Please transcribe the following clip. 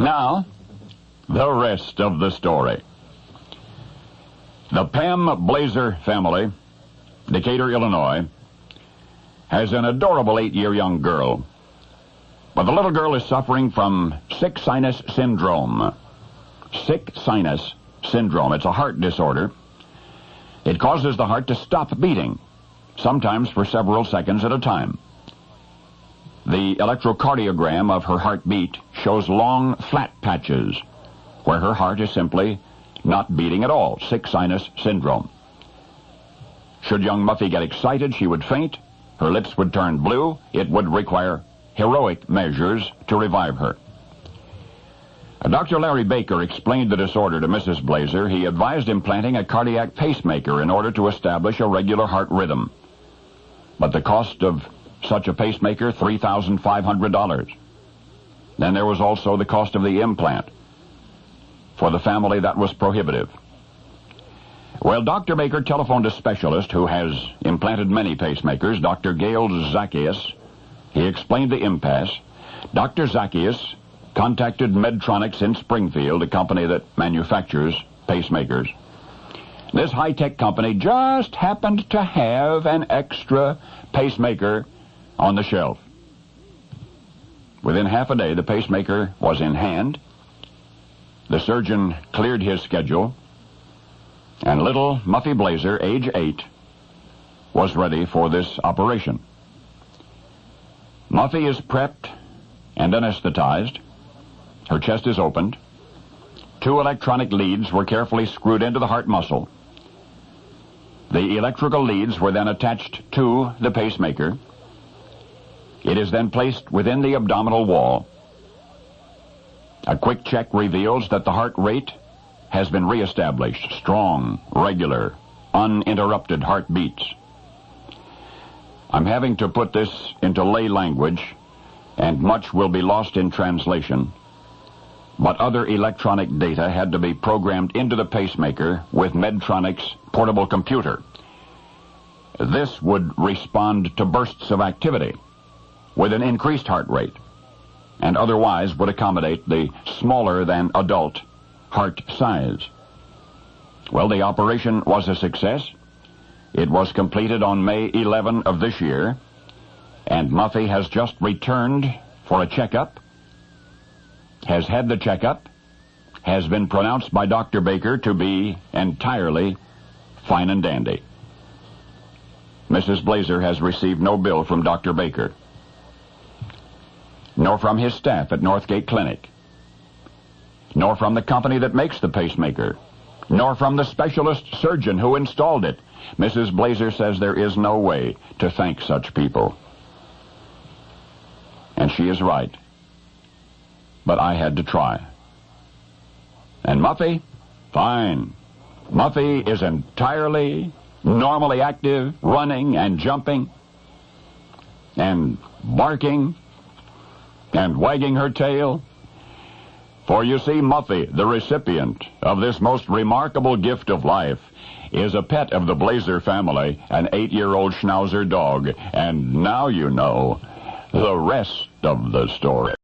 Now, the rest of the story. The Pam Blazer family, Decatur, Illinois, has an adorable 8-year young girl. But the little girl is suffering from sick sinus syndrome. Sick sinus syndrome. It's a heart disorder. It causes the heart to stop beating, sometimes for several seconds at a time. The electrocardiogram of her heartbeat shows long, flat patches where her heart is simply not beating at all. Sick sinus syndrome. Should young Muffy get excited, she would faint. Her lips would turn blue. It would require heroic measures to revive her. Dr. Larry Baker explained the disorder to Mrs. Blazer. He advised implanting a cardiac pacemaker in order to establish a regular heart rhythm. But the cost of such a pacemaker, $3,500. Then there was also the cost of the implant. For the family, that was prohibitive. Well, Dr. Baker telephoned a specialist who has implanted many pacemakers, Dr. Gail Zacchaeus. He explained the impasse. Dr. Zacchaeus contacted Medtronics in Springfield, a company that manufactures pacemakers. This high-tech company just happened to have an extra pacemaker on the shelf. Within half a day, the pacemaker was in hand. The surgeon cleared his schedule, and little Muffy Blazer, age 8, was ready for this operation. Muffy is prepped and anesthetized. Her chest is opened. 2 electronic leads were carefully screwed into the heart muscle. The electrical leads were then attached to the pacemaker. It is then placed within the abdominal wall. A quick check reveals that the heart rate has been reestablished. Strong, regular, uninterrupted heartbeats. I'm having to put this into lay language, and much will be lost in translation. But other electronic data had to be programmed into the pacemaker with Medtronic's portable computer. This would respond to bursts of activity with an increased heart rate, and otherwise would accommodate the smaller than adult heart size. Well, the operation was a success. It was completed on May 11 of this year, and Muffy has just returned for a checkup, has had the checkup, has been pronounced by Dr. Baker to be entirely fine and dandy. Mrs. Blazer has received no bill from Dr. Baker, nor from his staff at Northgate Clinic, nor from the company that makes the pacemaker, nor from the specialist surgeon who installed it. Mrs. Blazer says there is no way to thank such people. And she is right. But I had to try. And Muffy? Fine. Muffy is entirely normally active, running and jumping and barking and wagging her tail. For you see, Muffy, the recipient of this most remarkable gift of life, is a pet of the Blazer family, an 8-year-old Schnauzer dog. And now you know the rest of the story.